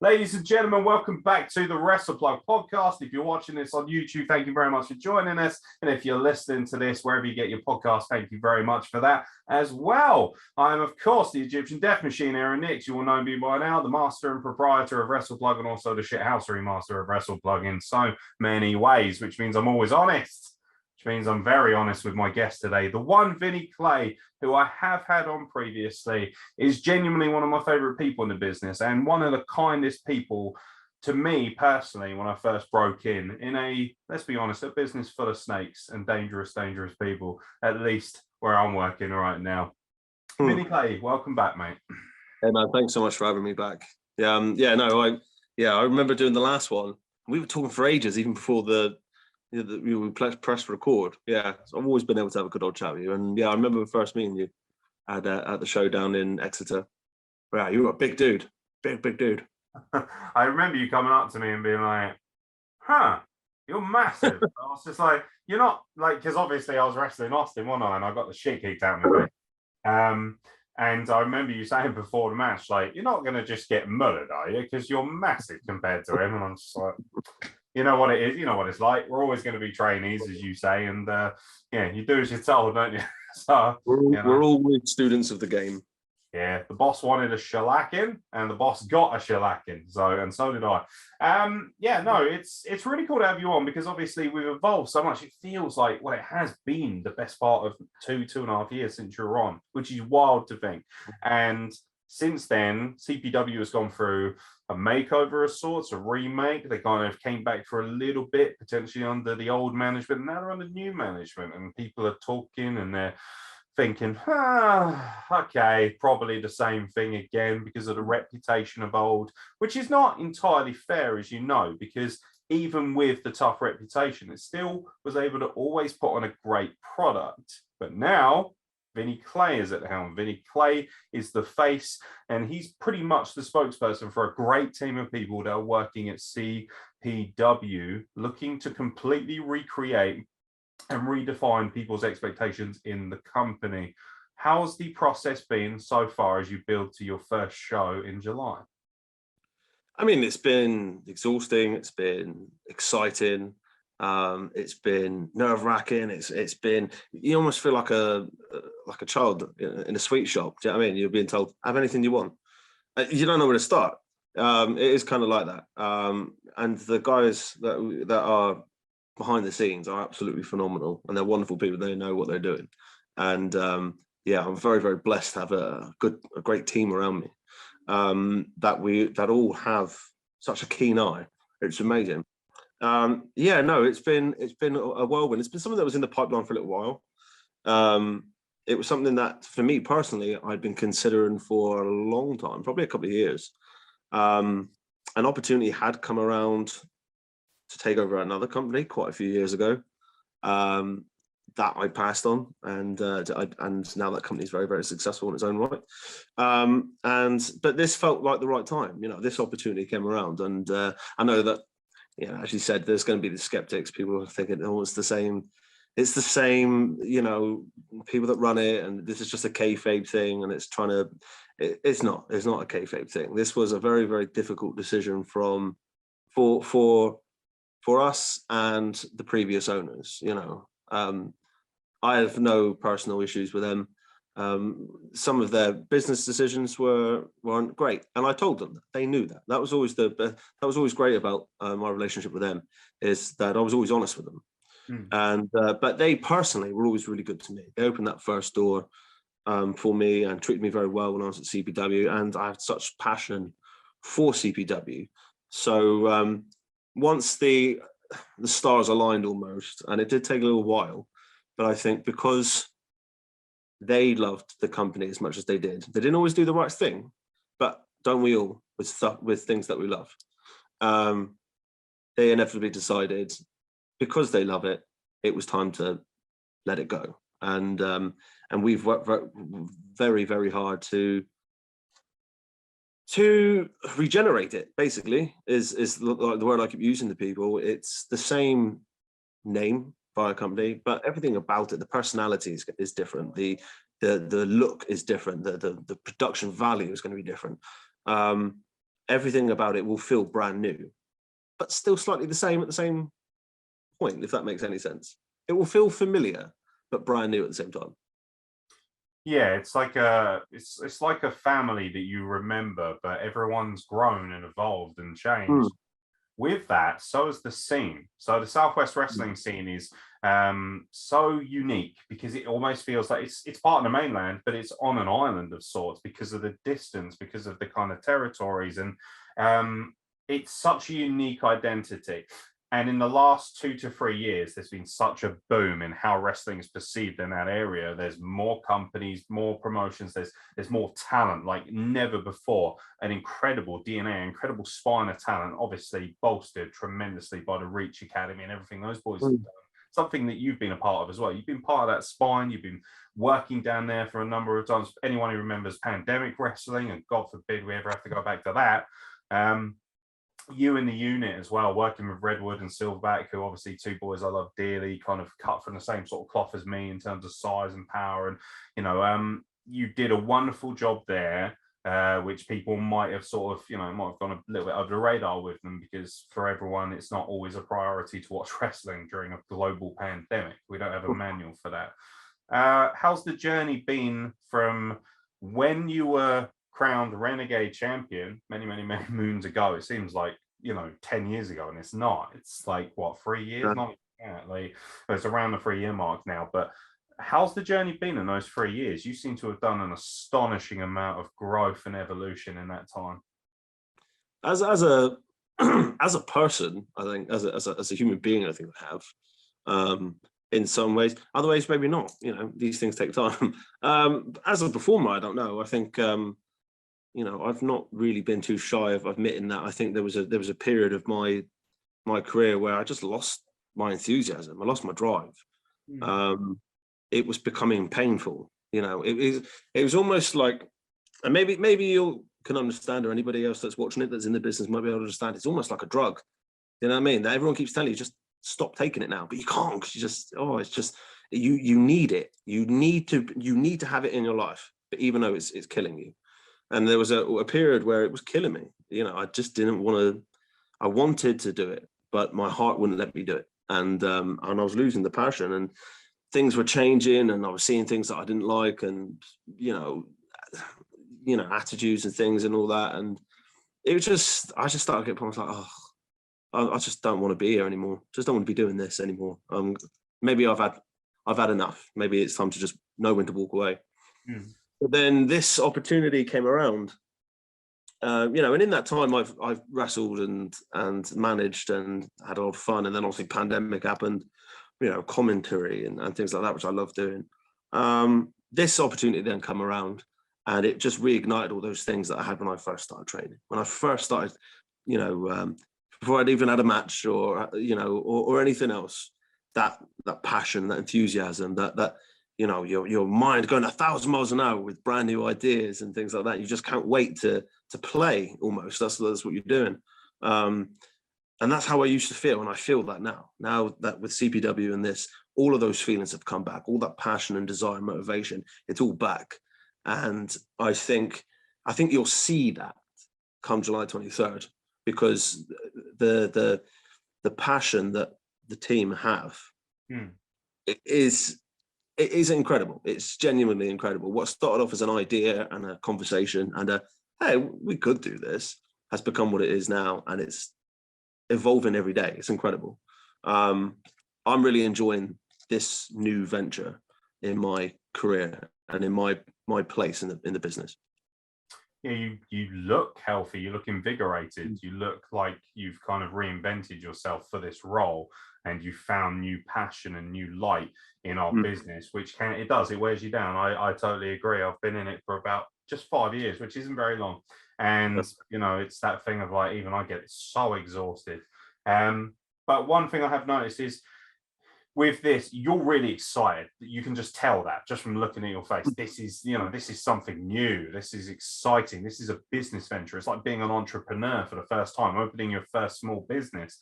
Ladies and gentlemen, welcome back to the Wrestle Plug podcast. If you're watching this on YouTube, thank you very much for joining us. And if you're listening to this wherever you get your podcast, thank you very much for that as well. I am, of course, the Egyptian Death Machine, Aeron. You will know me by now, the master and proprietor of Wrestle Plug and also the shithousery master of Wrestle Plug in so many ways, which means I'm always honest. Which means I'm very honest with my guest today. The one Vinnie Clay, who I have had on previously, is genuinely one of my favorite people in the business and one of the kindest people to me personally when I first broke in a, let's be honest, a business full of snakes and dangerous people, at least where I'm working right now. Vinnie Clay, welcome back, mate. Hey, man, thanks so much for having me back. I remember doing the last one. We were talking for ages, even before we press record. So I've always been able to have a good old chat with you. And I remember first meeting you at the show down in Exeter. Wow, you were a big dude, big dude. I remember you coming up to me and being like, you're massive. I was just like, you're not like, because obviously I was wrestling Austin, wasn't I? And I got the shit kicked out of me. And I remember you saying before the match, like, you're not going to just get murdered, are you? Because you're massive compared to him. And I'm just like, you know what it is, you know what it's like. We're always going to be trainees, as you say, and you do as you're told, don't you? So we're always students of the game. Yeah, the boss wanted a shellacking, and the boss got a shellacking. So did I. It's really cool to have you on because obviously we've evolved so much. It feels like it has been the best part of 2.5 years since you're on, which is wild to think. And since then, CPW has gone through a makeover of sorts, a remake. They kind of came back for a little bit, potentially under the old management, and now they're under new management. And people are talking and they're thinking, okay, probably the same thing again because of the reputation of old, which is not entirely fair, as you know, because even with the tough reputation, it still was able to always put on a great product. But now, Vinnie Clay is at the helm. Vinnie Clay is the face, and he's pretty much the spokesperson for a great team of people that are working at CPW, looking to completely recreate and redefine people's expectations in the company. How's the process been so far as you build to your first show in July? I mean, it's been exhausting. It's been exciting. It's been nerve-wracking. It's been, you almost feel like a child in a sweet shop. Do you know what I mean? You're being told, have anything you want. You don't know where to start. It is kind of like that. And the guys that are behind the scenes are absolutely phenomenal, and they're wonderful people. They know what they're doing. And I'm very, very blessed to have a great team around me that all have such a keen eye. It's amazing. It's been a whirlwind. It's been something that was in the pipeline for a little while. It was something that, for me personally, I'd been considering for a long time, probably a couple of years. An opportunity had come around to take over another company quite a few years ago. That I passed on, and now that company is very, very successful in its own right. But this felt like the right time. This opportunity came around, and I know that. As you said, there's going to be the skeptics. People are thinking, oh, it's the same. It's the same, people that run it, and this is just a kayfabe thing, and it's trying to. It's not a kayfabe thing. This was a very, very difficult decision for us and the previous owners. I have no personal issues with them. Some of their business decisions weren't great, and I told them that. They knew that. That was always great about my relationship with them, is that I was always honest with them. And but they personally were always really good to me. They opened that first door for me and treated me very well when I was at CPW, and I have such passion for CPW. So once the stars aligned almost, and it did take a little while, but I think because they loved the company as much as they did. They didn't always do the right thing, but don't we all with things that we love? They inevitably decided, because they love it, it was time to let it go. And we've worked very, very hard to regenerate it. Basically, is the word I keep using to people. It's the same name by a company, but everything about it, the personality is different. The look is different. The production value is going to be different. everything about it will feel brand new, but still slightly the same at the same point, if that makes any sense. It will feel familiar, but brand new at the same time. Yeah, it's like it's like a family that you remember, but everyone's grown and evolved and changed. With that, so is the scene. So the Southwest wrestling scene is so unique because it almost feels like it's part of the mainland, but it's on an island of sorts because of the distance, because of the kind of territories, and it's such a unique identity. And in the last 2 to 3 years, there's been such a boom in how wrestling is perceived in that area. There's more companies, more promotions, there's more talent like never before. An incredible DNA, incredible spine of talent, obviously bolstered tremendously by the Reach Academy and everything those boys have done. Something that you've been a part of as well. You've been part of that spine. You've been working down there for a number of times. Anyone who remembers pandemic wrestling, and God forbid we ever have to go back to that. You in the unit as well, working with Redwood and Silverback, who obviously two boys I love dearly, kind of cut from the same sort of cloth as me in terms of size and power. And, you know, you did a wonderful job there, which people might have sort of, you know, might have gone a little bit over the radar with them, because for everyone, it's not always a priority to watch wrestling during a global pandemic. We don't have a manual for that. How's the journey been from when you were crowned Renegade champion many moons ago? It seems like, you know, 10 years ago, and it's not. It's like, what, 3 years? Not like, it's around the 3 year mark now. But how's the journey been in those 3 years? You seem to have done an astonishing amount of growth and evolution in that time. As a as a person, I think, as a human being, I think I have. In some ways, other ways maybe not. You know, these things take time. As a performer, I don't know. I think you know, I've not really been too shy of admitting that. I think there was a period of my career where I just lost my enthusiasm. I lost my drive. It was becoming painful. You know, it was almost like, and maybe you can understand, or anybody else that's watching it that's in the business might be able to understand. It's almost like a drug. You know what I mean? That everyone keeps telling you, just stop taking it now, but you can't, because you just, it's just, you need it. You need to have it in your life, but even though it's killing you. And there was a period where it was killing me. You know, I just didn't want to. I wanted to do it, but my heart wouldn't let me do it. And I was losing the passion, and things were changing, and I was seeing things that I didn't like, and you know, attitudes and things and all that. And it was just, I just started getting problems like, I just don't want to be here anymore. Just don't want to be doing this anymore. Maybe I've had enough. Maybe it's time to just know when to walk away. But then this opportunity came around, you know, and in that time I've wrestled and managed and had a lot of fun. And then obviously pandemic happened, you know, commentary and things like that, which I love doing. This opportunity then come around, and it just reignited all those things that I had when I first started training. When I first started, you know, before I'd even had a match or, you know, or anything else, that passion, that enthusiasm, that you know, your mind going 1,000 miles an hour with brand new ideas and things like that. You just can't wait to play. Almost that's what you're doing, and that's how I used to feel, and I feel that now. Now that with CPW and this, all of those feelings have come back. All that passion and desire, and motivation, it's all back. And I think you'll see that come July 23rd, because the passion that the team have it is incredible. It's genuinely incredible. What started off as an idea and a conversation and hey, we could do this, has become what it is now, and it's evolving every day. It's incredible. I'm really enjoying this new venture in my career and in my place in the business. Yeah, you look healthy, you look invigorated, you look like you've kind of reinvented yourself for this role, and you found new passion and new light in our business, which it wears you down. I totally agree. I've been in it for about just 5 years, which isn't very long. And, you know, it's that thing of like, even I get so exhausted. But one thing I have noticed is, with this, you're really excited. You can just tell that just from looking at your face. This is, you know, this is something new. This is exciting. This is a business venture. It's like being an entrepreneur for the first time, opening your first small business.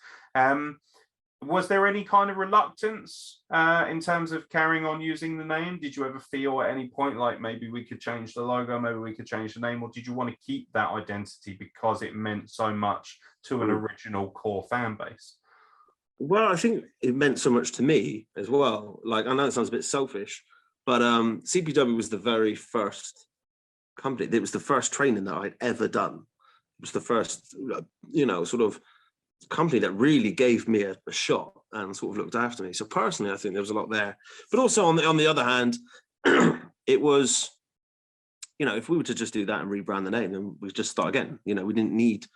Was there any kind of reluctance in terms of carrying on using the name? Did you ever feel at any point like maybe we could change the logo, maybe we could change the name, or did you want to keep that identity because it meant so much to an original core fan base? Well, I think it meant so much to me as well. Like, I know it sounds a bit selfish, but CPW was the very first company. It was the first training that I'd ever done. It was the first, sort of company that really gave me a shot and sort of looked after me. So personally, I think there was a lot there. But also on the other hand, it was, if we were to just do that and rebrand the name, then we'd just start again. We didn't need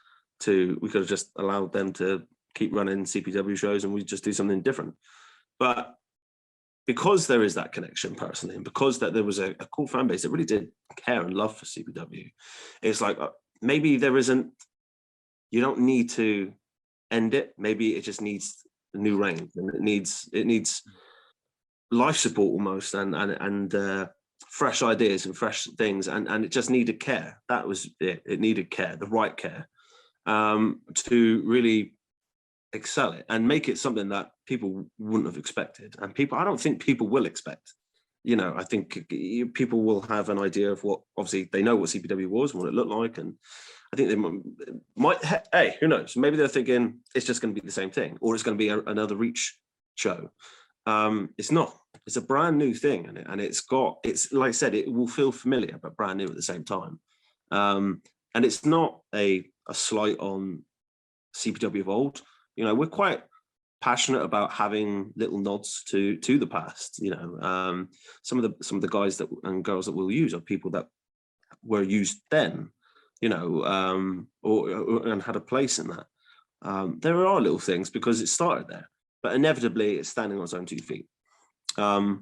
to. We could have just allowed them to keep running CPW shows and we just do something different. But because there is that connection personally, and because that there was a cool fan base that really did care and love for CPW, it's like maybe there isn't. You don't need to end it. Maybe it just needs a new reign, and it needs life support almost, and fresh ideas and fresh things, and it just needed care. That was it. It needed care, the right care, to really excel it and make it something that people wouldn't have expected, and I don't think people will expect. I think people will have an idea of what, obviously they know what CPW was and what it looked like, and I think they might, hey, who knows? Maybe they're thinking it's just going to be the same thing, or it's going to be another Reach show. It's not. It's a brand new thing, and it's like I said, it will feel familiar but brand new at the same time. And it's not a slight on CPW of old. We're quite passionate about having little nods to the past. Some of the guys and girls that we'll use are people that were used then, or and had a place in that. There are little things because it started there, but inevitably it's standing on its own 2 feet. Like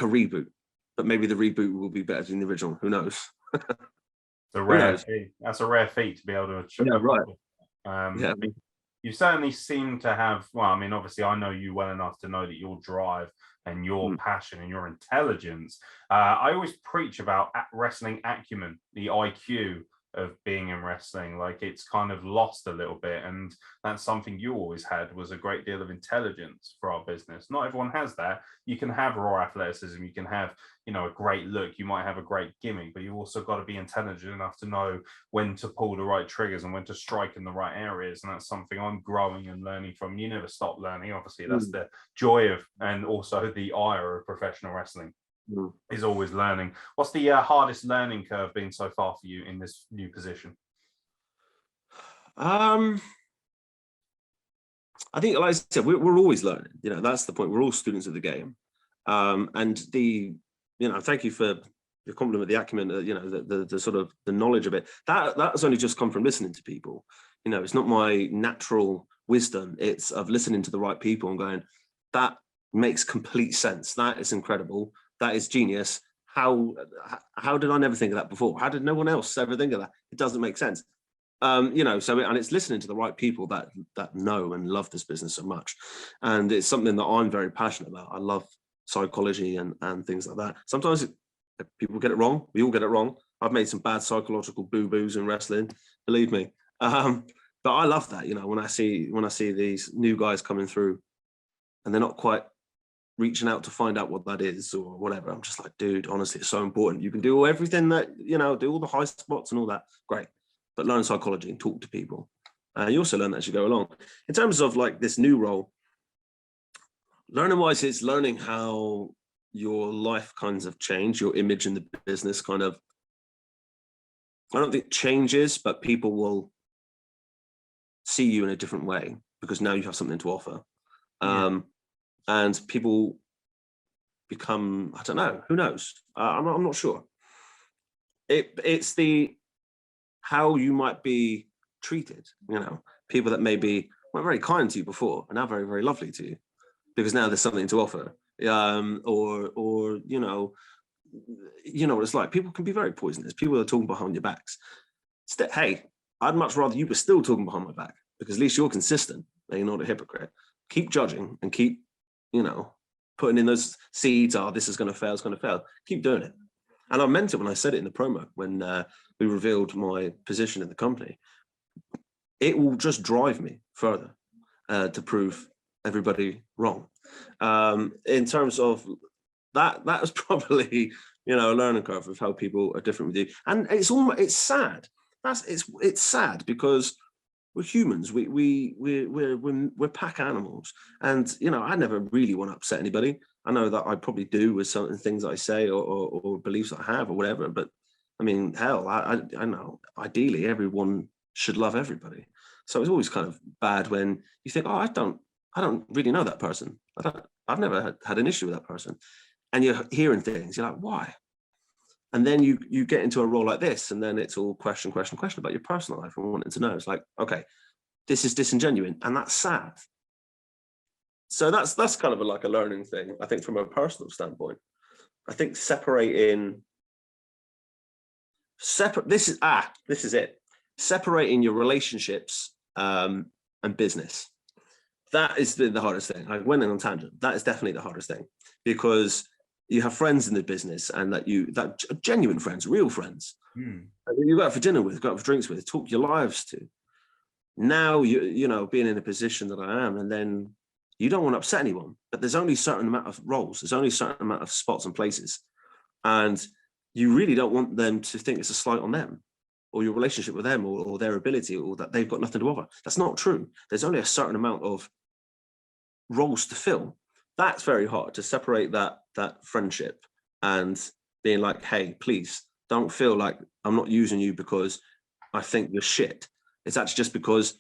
a reboot, but maybe the reboot will be better than the original. Who knows? It's a rare feat. That's a rare feat to be able to achieve. Yeah, right. You certainly seem to have, well, I mean, obviously I know you well enough to know that your drive and your passion and your intelligence. I always preach about wrestling acumen, the IQ of being in wrestling. Like, it's kind of lost a little bit, and that's something you always had, was a great deal of intelligence for our business. Not everyone has that. You can have raw athleticism, you can have a great look, you might have a great gimmick, but you also got to be intelligent enough to know when to pull the right triggers and when to strike in the right areas. And that's something I'm growing and learning from. You never stop learning. Obviously that's the joy of, and also the ire of professional wrestling, is always learning. What's the hardest learning curve been so far for you in this new position? I think, like I said, we're always learning. That's the point. We're all students of the game. And thank you for the compliment, the acumen, the sort of the knowledge of it. That has only just come from listening to people. It's not my natural wisdom. It's of listening to the right people and going, that makes complete sense. That is incredible. That is genius. How did I never think of that before? How did no one else ever think of that? It doesn't make sense. And it's listening to the right people that know and love this business so much. And it's something that I'm very passionate about. I love psychology and things like that. Sometimes people get it wrong. We all get it wrong. I've made some bad psychological boo-boos in wrestling, believe me. But I love that, when I see these new guys coming through and they're not quite reaching out to find out what that is or whatever. I'm just like, dude, honestly, it's so important. You can do everything that, do all the high spots and all that. Great. But learn psychology and talk to people. You also learn that as you go along. In terms of like this new role, learning wise, it's learning how your life kinds of change, your image in the business kind of, I don't think changes, but people will see you in a different way because now you have something to offer. And people become, I don't know, who knows? I'm not sure. It's how you might be treated, people that maybe weren't very kind to you before are now very, very lovely to you because now there's something to offer. Or what it's like. People can be very poisonous. People are talking behind your backs. Hey, I'd much rather you were still talking behind my back because at least you're consistent and you're not a hypocrite. Keep judging and keep, putting in those seeds. This is going to fail. It's going to fail. Keep doing it. And I meant it when I said it in the promo when we revealed my position in the company. It will just drive me further. to prove everybody wrong. In terms of that was probably, you know, a learning curve of how people are different with you. And it's sad. It's sad because we're humans. We're pack animals. And, you know, I never really want to upset anybody. I know that I probably do with certain things that I say or beliefs that I have or whatever. But I mean, hell, I know ideally everyone should love everybody. So it's always kind of bad when you think, oh, I don't really know that person. I've never had an issue with that person. And you're hearing things, you're like, why? And then you get into a role like this, and then it's all question about your personal life and wanting to know. It's like, okay, this is disingenuous, and that's sad. So that's kind of like a learning thing, I think, from a personal standpoint. I think this is it. Separating your relationships and business. That is the hardest thing. I went in on tangent. That is definitely the hardest thing, because you have friends in the business, and that genuine friends, real friends, you go out for dinner with, go out for drinks with, talk your lives to. Now you know, being in a position that I am, and then you don't want to upset anyone, but there's only a certain amount of roles, there's only a certain amount of spots and places, and you really don't want them to think it's a slight on them or your relationship with them or their ability, or that they've got nothing to offer. That's not true. There's only a certain amount of roles to fill. That's very hard to separate that friendship and being like, hey, please don't feel like I'm not using you because I think you're shit. It's actually just because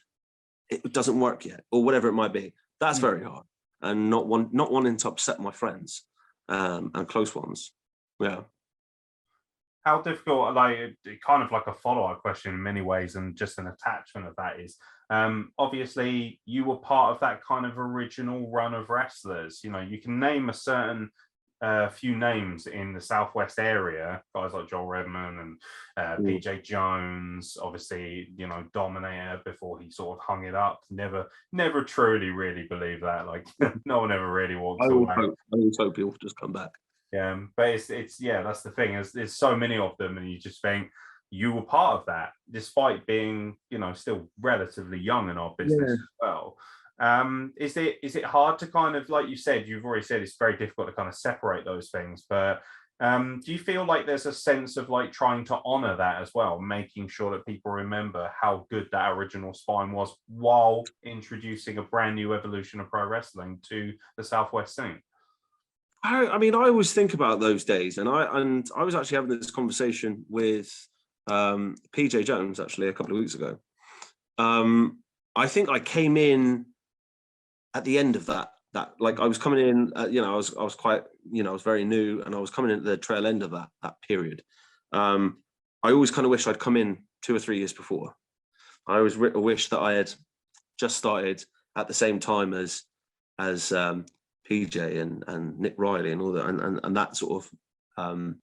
it doesn't work yet, or whatever it might be. That's very hard, and not wanting to upset my friends and close ones. Yeah. How difficult, like, kind of like a follow-up question in many ways, and just an attachment of that is, obviously you were part of that kind of original run of wrestlers. You know, you can name a certain few names in the Southwest area, guys like Joel Redman and PJ Jones, obviously, you know, Dominator before he sort of hung it up. Never truly really believe that. Like, no one ever really walks away. I always hope he'll just come back. Yeah, but it's yeah, that's the thing. There's so many of them, and you just think you were part of that, despite being, you know, still relatively young in our business as well. Is it hard to kind of, like you said, you've already said it's very difficult to kind of separate those things, but do you feel like there's a sense of like trying to honor that as well, making sure that people remember how good that original spine was while introducing a brand new evolution of pro wrestling to the Southwest scene? I mean, I always think about those days, and I was actually having this conversation with PJ Jones actually a couple of weeks ago. I think I came in at the end of that like I was coming in, you know, I was quite, you know, I was very new, and I was coming in at the trail end of that period. I always kind of wish I'd come in 2 or 3 years before. I always wish that I had just started at the same time as PJ and Nick Riley and all that, and that sort of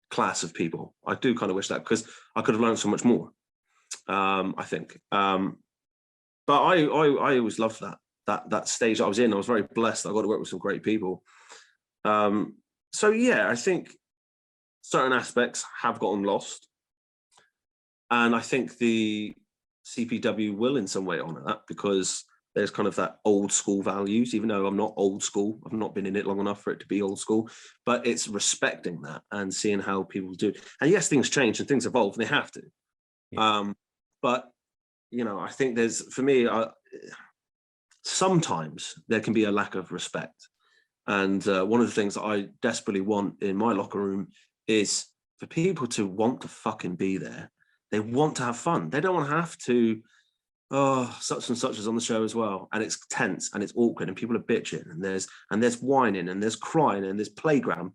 class of people. I do kind of wish that, because I could have learned so much more, I think. But I always loved that stage I was in. I was very blessed. I got to work with some great people. So yeah, I think certain aspects have gotten lost, and I think the CPW will in some way honor that, because there's kind of that old school values, even though I'm not old school. I've not been in it long enough for it to be old school, but it's respecting that and seeing how people do. And yes, things change and things evolve, and they have to. Yeah. But, you know, I think there's, for me, sometimes there can be a lack of respect. And one of the things that I desperately want in my locker room is for people to want to fucking be there. They want to have fun. They don't want to have to, oh, such and such is on the show as well, and it's tense and it's awkward and people are bitching and there's whining and there's crying and there's playground.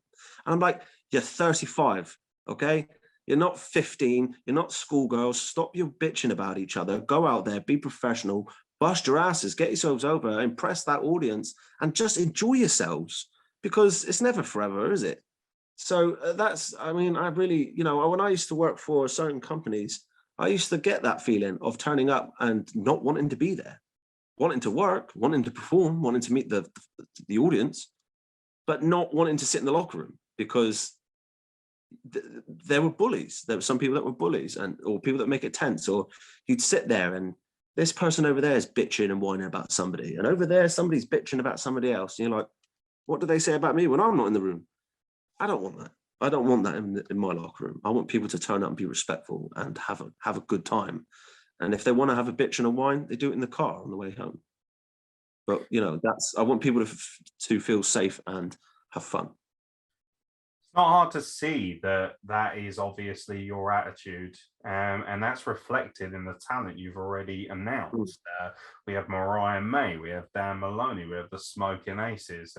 And I'm like, you're 35, okay? You're not 15, you're not schoolgirls. Stop your bitching about each other. Go out there, be professional, bust your asses, get yourselves over, impress that audience, and just enjoy yourselves, because it's never forever, is it? So that's, I mean, I really, you know, when I used to work for certain companies, I used to get that feeling of turning up and not wanting to be there, wanting to work, wanting to perform, wanting to meet the audience, but not wanting to sit in the locker room, because there were bullies. There were some people that were bullies, or people that make it tense, or you'd sit there and this person over there is bitching and whining about somebody, and over there somebody's bitching about somebody else. And you're like, what do they say about me when I'm not in the room? I don't want that. I don't want that in my locker room. I want people to turn up and be respectful and have a good time. And if they want to have a bitch and a whine, they do it in the car on the way home. But I want people to feel safe and have fun. It's not hard to see that is obviously your attitude, and that's reflected in the talent you've already announced. We have Mariah May, we have Dan Maloney, we have the Smoking Aces.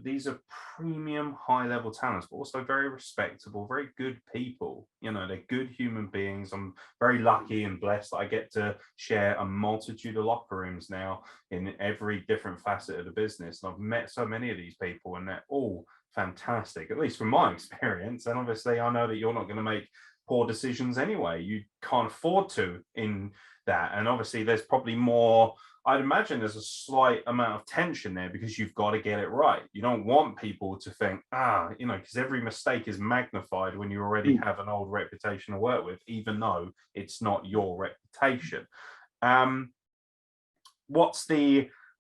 These are premium high-level talents, but also very respectable, very good people. They're good human beings. I'm very lucky and blessed that I get to share a multitude of locker rooms now in every different facet of the business. And I've met so many of these people, and they're all fantastic, at least from my experience. And obviously, I know that you're not going to make poor decisions anyway. You can't afford to in that. And obviously, there's probably more. I'd imagine there's a slight amount of tension there because you've got to get it right. You don't want people to think, because every mistake is magnified when you already have an old reputation to work with, even though it's not your reputation.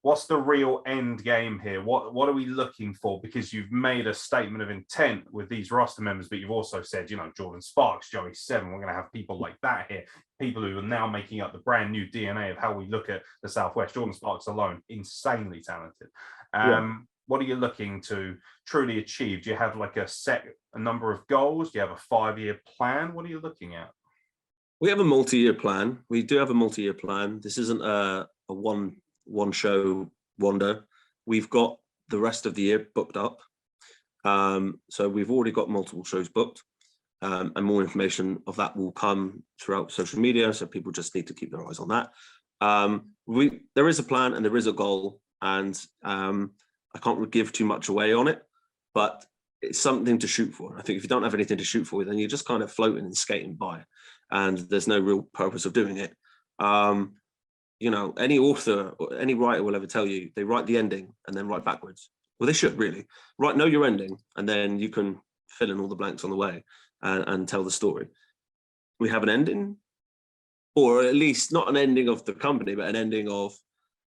What's the real end game here? What are we looking for? Because you've made a statement of intent with these roster members, but you've also said, Jordan Sparks, Joey Seven, we're going to have people like that here, people who are now making up the brand new DNA of how we look at the Southwest. Jordan Sparks alone, insanely talented. What are you looking to truly achieve? Do you have like a number of goals? Do you have a 5-year plan? What are you looking at? We have a multi-year plan. We do have a multi-year plan. This isn't a one show wonder. We've got the rest of the year booked up. So we've already got multiple shows booked, and more information of that will come throughout social media. So people just need to keep their eyes on that. There is a plan and there is a goal, and I can't give too much away on it, but it's something to shoot for. I think if you don't have anything to shoot for, then you're just kind of floating and skating by, and there's no real purpose of doing it. Any author or any writer will ever tell you they write the ending and then write backwards. Well, they should really know your ending, and then you can fill in all the blanks on the way and tell the story. We have an ending, or at least not an ending of the company, but an ending of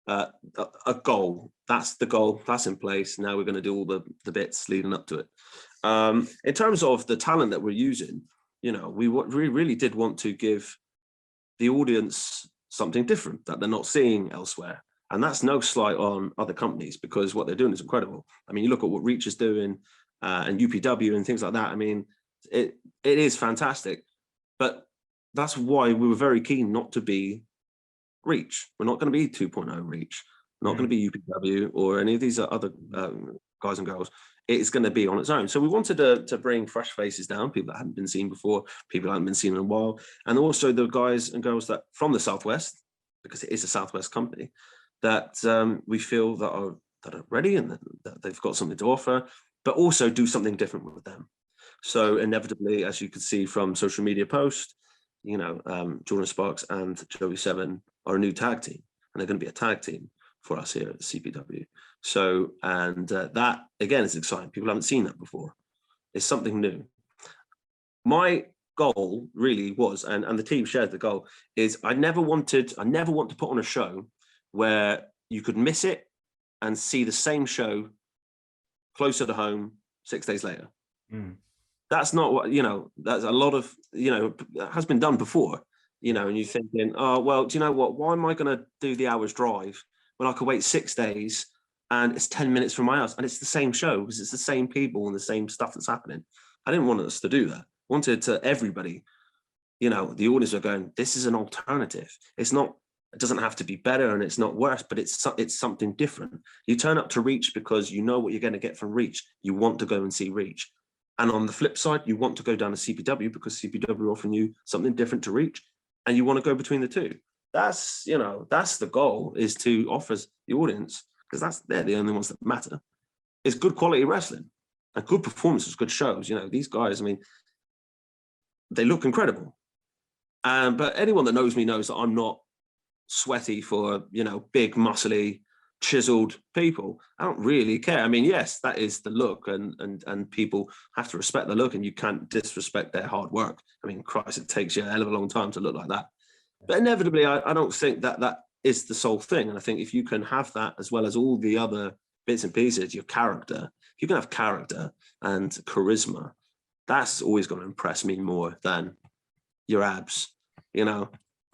a goal. That's the goal. That's in place. Now we're going to do all the bits leading up to it. In terms of the talent that we're using, we really did want to give the audience something different that they're not seeing elsewhere. And that's no slight on other companies, because what they're doing is incredible. I mean, you look at what Reach is doing and UPW and things like that. I mean, it is fantastic. But that's why we were very keen not to be Reach. We're not going to be 2.0 Reach. We're not going to be UPW or any of these other guys and girls. It's going to be on its own. So we wanted to bring fresh faces down, people that hadn't been seen before, people that hadn't been seen in a while, and also the guys and girls that from the Southwest, because it is a Southwest company, that we feel that are ready and that they've got something to offer, but also do something different with them. So inevitably, as you can see from social media posts, Jordan Sparks and Joey Seven are a new tag team, and they're going to be a tag team for us here at CPW. So, and that again is exciting. People haven't seen that before. It's something new. My goal really was, and the team shared the goal, is I never want to put on a show where you could miss it and see the same show closer to home 6 days later. That's not what, that's a lot of, that has been done before, and you're thinking, oh, well, do you know what? Why am I going to do the hour's drive when I could wait 6 days and it's 10 minutes from my house and it's the same show because it's the same people and the same stuff that's happening? I didn't want us to do that. I wanted to everybody, the audience are going, this is an alternative. It doesn't have to be better and it's not worse, but it's something different. You turn up to Reach because you know what you're going to get from Reach. You want to go and see Reach. And on the flip side, you want to go down to CPW because CPW are offering you something different to Reach, and you want to go between the two. That's the goal, is to offer the audience, because they're the only ones that matter, is good quality wrestling and good performances, good shows. These guys, I mean, they look incredible. But anyone that knows me knows that I'm not sweaty for, big, muscly, chiseled people. I don't really care. I mean, yes, that is the look, and people have to respect the look, and you can't disrespect their hard work. I mean, Christ, it takes you a hell of a long time to look like that. But inevitably, I don't think that is the sole thing. And I think if you can have that as well as all the other bits and pieces, your character, if you can have character and charisma, that's always going to impress me more than your abs, you know.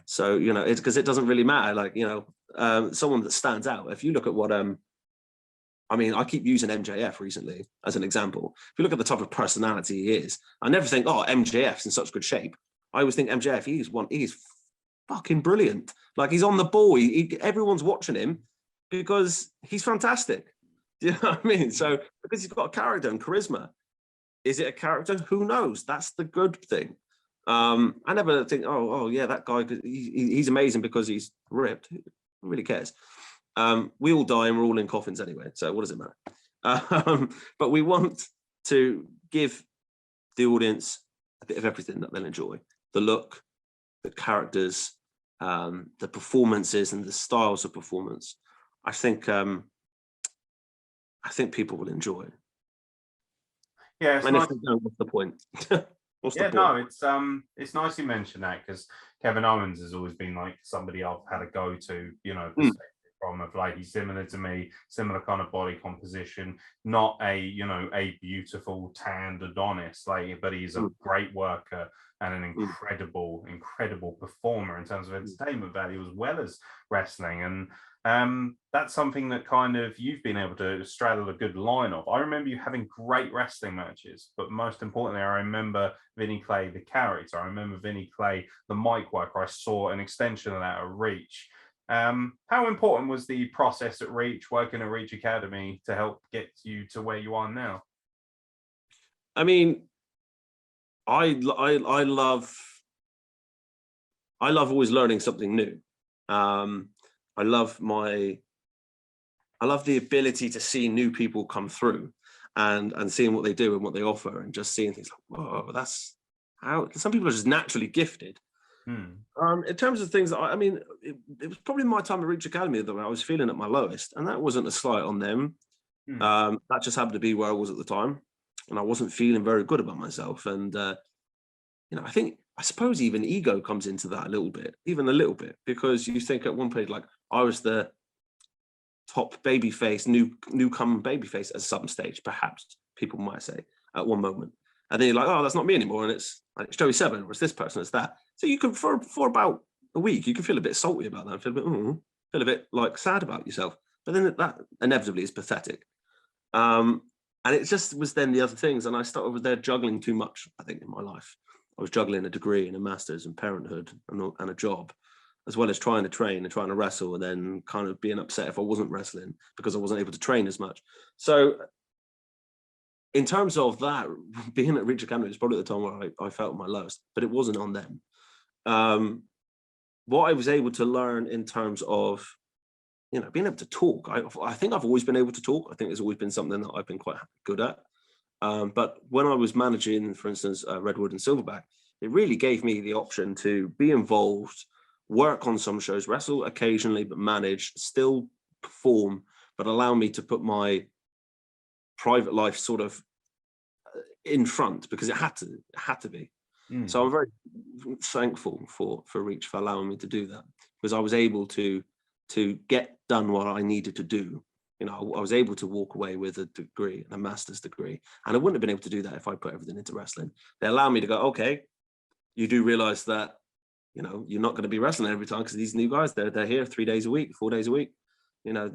So, you know, it's because it doesn't really matter. Like, you know, someone that stands out. If you look at what, I mean, I keep using MJF recently as an example. If you look at the type of personality he is, I never think, oh, MJF's in such good shape. I always think MJF, he's fucking brilliant. Like, he's on the ball. Everyone's watching him because he's fantastic. Do you know what I mean? So, because he's got a character and charisma. Is it a character? Who knows? That's the good thing. I never think, oh yeah, that guy, he's amazing because he's ripped. Who really cares? We all die and we're all in coffins anyway, so what does it matter? But we want to give the audience a bit of everything that they'll enjoy. The look, the characters, the performances and the styles of performance. I think people will enjoy. Yeah, and nice. If they don't, what's the point? What's the point? No, it's nice you mentioned that, because Kevin Owens has always been like somebody I've had a go to, you know, from, of like, he's similar to me, similar kind of body composition, not a, you know, a beautiful tanned Adonis, like, but he's a great worker and an incredible performer in terms of entertainment value as well as wrestling. And that's something that kind of you've been able to straddle a good line of. I remember you having great wrestling matches, but most importantly, I remember Vinnie Clay, the character. I remember Vinnie Clay, the mic worker. I saw an extension of that at Reach. How important was the process at Reach, working at Reach Academy, to help get you to where you are now? I mean, I love always learning something new. I love the ability to see new people come through and seeing what they do and what they offer, and just seeing things like, whoa, that's how some people are just naturally gifted. In terms of things that I mean, it was probably my time at Reach Academy that I was feeling at my lowest, and that wasn't a slight on them. That just happened to be where I was at the time, and I wasn't feeling very good about myself. And you know, I suppose even ego comes into that a little bit, because you think at one point, like, I was the top babyface, newcomer babyface at some stage, perhaps people might say at one moment. And then you're like, oh, that's not me anymore. And it's like, it's Joey Seven, or it's this person, it's that. So you can, for about a week, you can feel a bit salty about that, feel a bit like sad about yourself. But then that inevitably is pathetic. And it just was then the other things. And I started there juggling too much, I think, in my life. I was juggling a degree and a master's and parenthood and a job, as well as trying to train and trying to wrestle, and then kind of being upset if I wasn't wrestling because I wasn't able to train as much. So in terms of that, being at Reach Academy was probably the time where I felt my lowest, but it wasn't on them. What I was able to learn in terms of, you know, being able to talk, I think I've always been able to talk. I think there's always been something that I've been quite good at. But when I was managing, for instance, Redwood and Silverback, it really gave me the option to be involved, work on some shows, wrestle occasionally, but manage, still perform, but allow me to put my private life sort of in front, because it had to be. So I'm very thankful for Reach for allowing me to do that, because I was able to get done what I needed to do. You know, I was able to walk away with a degree, a master's degree, and I wouldn't have been able to do that if I put everything into wrestling. They allow me to go, okay, you do realize that, you know, you're not going to be wrestling every time, because these new guys, they're here 3 days a week, 4 days a week. You know,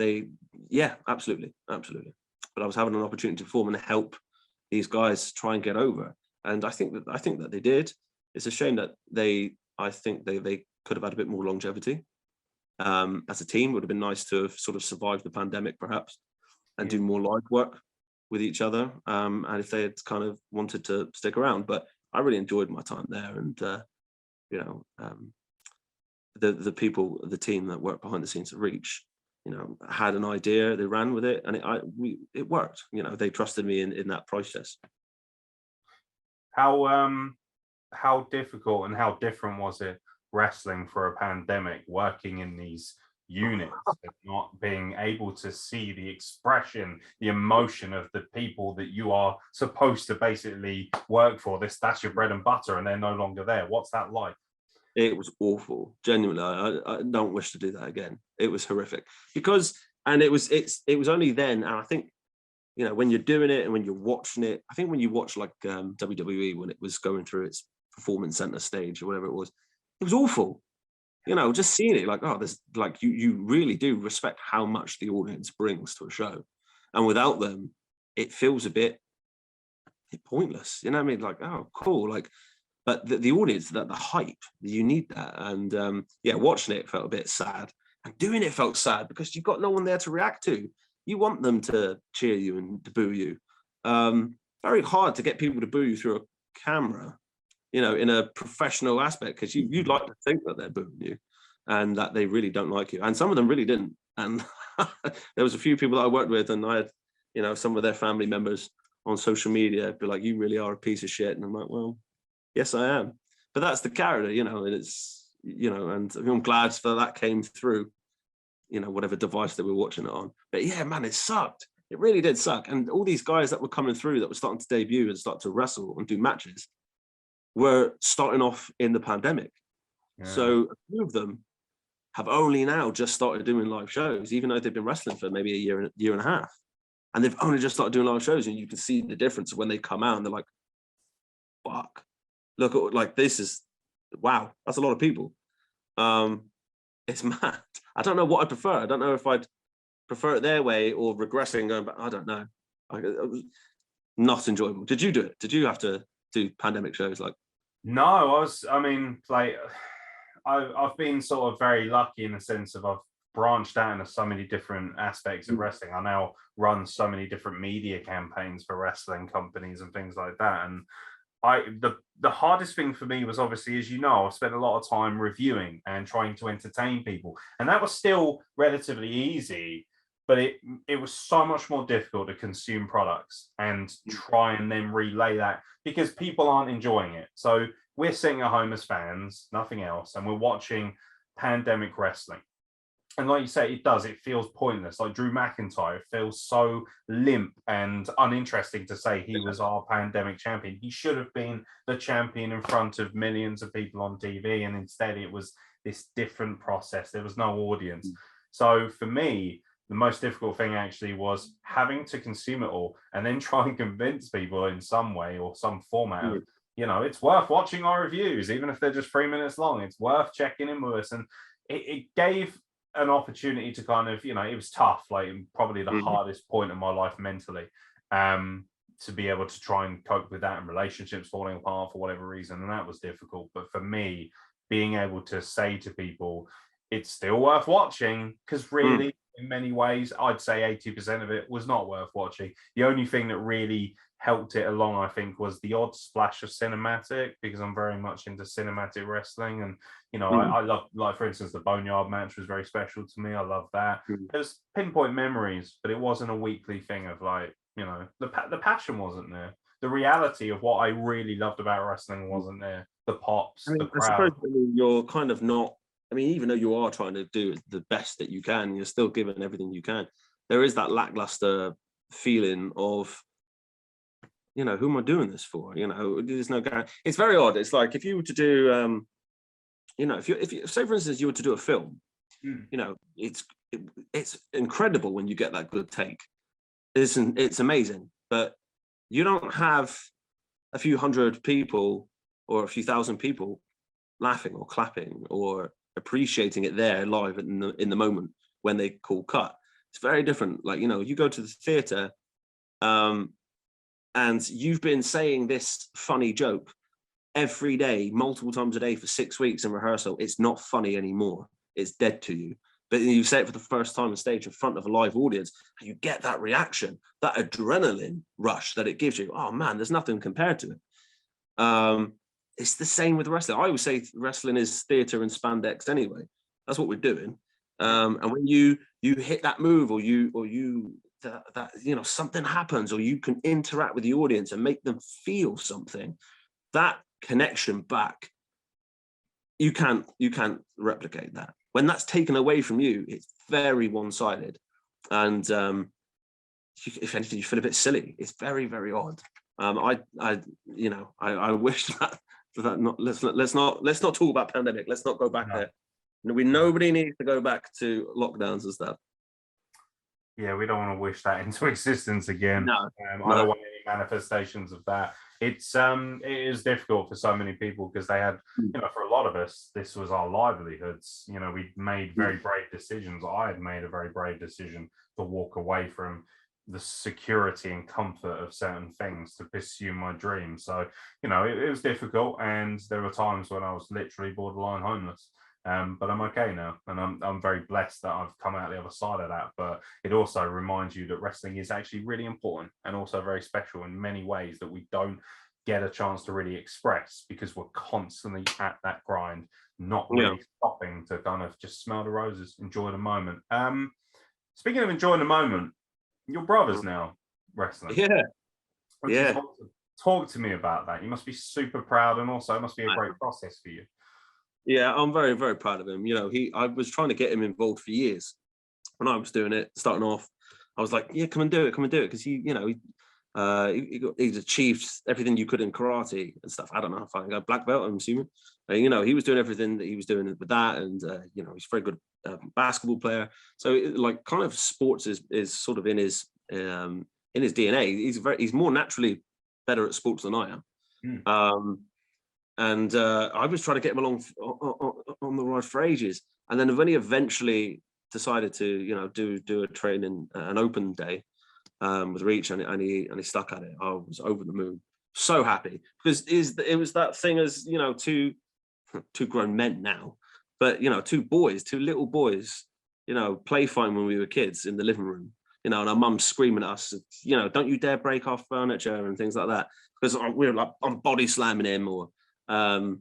absolutely. But I was having an opportunity to perform and help these guys try and get over. And I think that they did. It's a shame that I think they could have had a bit more longevity. As a team, it would have been nice to have sort of survived the pandemic, perhaps, and do more live work with each other. And if they had kind of wanted to stick around, but I really enjoyed my time there. And you know, the people, the team that worked behind the scenes at Reach, you know, had an idea, they ran with it, and it worked. You know, they trusted me in that process. How difficult and how different was it wrestling for a pandemic, working in these units, not being able to see the expression, the emotion of the people that you are supposed to basically work for? That's your bread and butter, and they're no longer there. What's that like? It was awful. Genuinely, I don't wish to do that again. It was horrific because, and it was only then, and I think, you know, when you're doing it and when you're watching it, I think when you watch like WWE when it was going through its performance center stage or whatever it was awful. You know, just seeing it like, oh, there's like you really do respect how much the audience brings to a show, and without them, it feels a bit pointless. You know what I mean? Like, oh, cool, like. But the audience, the hype, you need that. And yeah, watching it felt a bit sad. And doing it felt sad because you've got no one there to react to. You want them to cheer you and to boo you. Very hard to get people to boo you through a camera, you know, in a professional aspect, because you'd like to think that they're booing you and that they really don't like you. And some of them really didn't. And there was a few people that I worked with, and I had, you know, some of their family members on social media be like, you really are a piece of shit. And I'm like, well, yes, I am. But that's the character, you know, and it's, you know, and I'm glad that came through, you know, whatever device that we're watching it on. But yeah, man, it sucked. It really did suck. And all these guys that were coming through that were starting to debut and start to wrestle and do matches were starting off in the pandemic. Yeah. So a few of them have only now just started doing live shows, even though they've been wrestling for maybe a year and a half. And they've only just started doing live shows, and you can see the difference when they come out and they're like, fuck. Look, like, this is, wow, that's a lot of people. It's mad. I don't know what I prefer. I don't know if I'd prefer it their way or regressing, going back. I don't know. It was not enjoyable. Did you do it? Did you have to do pandemic shows? Like, no, I've been sort of very lucky in the sense of I've branched out into so many different aspects of wrestling. I now run so many different media campaigns for wrestling companies and things like that. And the hardest thing for me was, obviously, as you know, I've spent a lot of time reviewing and trying to entertain people, and that was still relatively easy, but it was so much more difficult to consume products and try and then relay that, because people aren't enjoying it. So we're sitting at home as fans, nothing else, and we're watching pandemic wrestling. And like you say, it feels pointless. Like Drew McIntyre, it feels so limp and uninteresting to say he was our pandemic champion. He should have been the champion in front of millions of people on TV, and instead it was this different process. There was no audience. So for me, the most difficult thing actually was having to consume it all and then try and convince people in some way or some format of, you know, it's worth watching our reviews, even if they're just 3 minutes long. It's worth checking in with us. And it gave an opportunity to kind of, you know, it was tough, like probably the hardest point of my life mentally, to be able to try and cope with that, and relationships falling apart for whatever reason, and that was difficult. But for me, being able to say to people, it's still worth watching, because really, in many ways, I'd say 80% of it was not worth watching. The only thing that really helped it along, I think, was the odd splash of cinematic, because I'm very much into cinematic wrestling. And, you know, I love, like, for instance, the Boneyard match was very special to me. I love that. It was pinpoint memories, but it wasn't a weekly thing of, like, you know, the passion wasn't there. The reality of what I really loved about wrestling wasn't there. The pops, the crowd. I suppose you're kind of not, I mean, even though you are trying to do the best that you can, you're still giving everything you can. There is that lackluster feeling of, you know, who am I doing this for? You know, there's no guarantee. It's very odd. It's like if you were to do, you know, if you say, for instance, you were to do a film, you know, it's incredible when you get that good take. It's amazing, but you don't have a few hundred people or a few thousand people laughing or clapping or appreciating it there live in the moment when they call cut. It's very different. Like, you know, you go to the theater, and you've been saying this funny joke every day, multiple times a day for 6 weeks in rehearsal. It's not funny anymore. It's dead to you. But you say it for the first time on stage in front of a live audience, and you get that reaction, that adrenaline rush that it gives you. Oh man, there's nothing compared to it. It's the same with wrestling. I always say wrestling is theater and spandex anyway. That's what we're doing. And when you hit that move, or that you know, something happens, or you can interact with the audience and make them feel something, that connection back, you can't replicate that. When that's taken away from you, it's very one-sided, and if anything, you feel a bit silly. It's very, very odd. I wish let's not talk about pandemic. Let's not go back there. Nobody needs to go back to lockdowns and stuff. Yeah, we don't want to wish that into existence again. No, I don't want any manifestations of that. It is difficult for so many people because they had, for a lot of us, this was our livelihoods. We made very brave decisions. I had made a very brave decision to walk away from the security and comfort of certain things to pursue my dreams. So, it was difficult, and there were times when I was literally borderline homeless. But I'm okay now, and I'm very blessed that I've come out the other side of that. But it also reminds you that wrestling is actually really important and also very special in many ways that we don't get a chance to really express because we're constantly at that grind, not really stopping to kind of just smell the roses, enjoy the moment. Speaking of enjoying the moment, your brother's now wrestling. Yeah. Talk to me about that. You must be super proud, and also it must be a great process for you. Yeah, I'm very, very proud of him. I was trying to get him involved for years. When I was doing it, starting off, I was like, yeah, come and do it, because he's achieved everything you could in karate and stuff. I don't know if I got black belt, I'm assuming. He was doing everything that he was doing with that, and he's a very good basketball player. So kind of sports is sort of in his DNA. He's more naturally better at sports than I am. And I was trying to get him along on the ride for ages. And then when he eventually decided to, do a training, an open day with Reach, and he stuck at it, I was over the moon, so happy, because it was that thing as two grown men now, but two little boys, play fighting when we were kids in the living room, and our mum screaming at us, don't you dare break our furniture and things like that, because we were like, I'm body slamming him, or or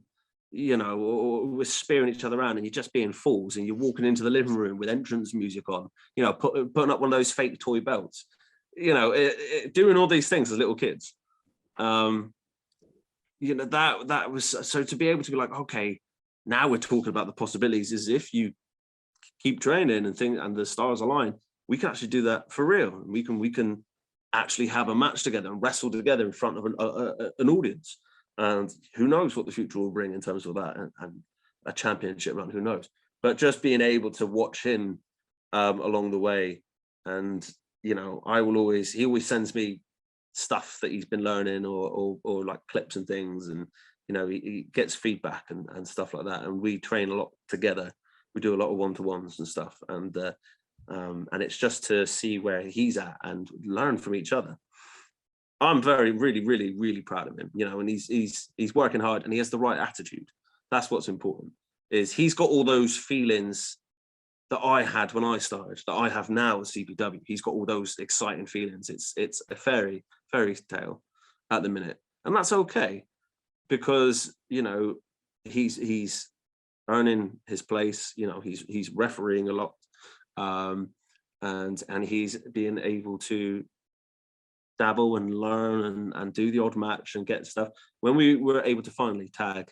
we're spearing each other around, and you're just being fools, and you're walking into the living room with entrance music on, putting up one of those fake toy belts, doing all these things as little kids. That was, so to be able to be like, okay, now we're talking about the possibilities, is if you keep training and the stars align, we can actually do that for real. We can actually have a match together and wrestle together in front of an audience. And who knows what the future will bring in terms of that, and a championship run, who knows? But just being able to watch him along the way, and he always sends me stuff that he's been learning, or like clips and things, and he gets feedback and stuff like that, and we train a lot together. We do a lot of one-to-ones and stuff, and it's just to see where he's at and learn from each other. I'm very, really, really, really proud of him, and he's working hard, and he has the right attitude. That's what's important, is he's got all those feelings that I had when I started, that I have now at CPW. He's got all those exciting feelings. It's a fairy tale at the minute, and that's okay, because he's earning his place. He's refereeing a lot, and he's being able to dabble and learn and do the odd match and get stuff. When we were able to finally tag,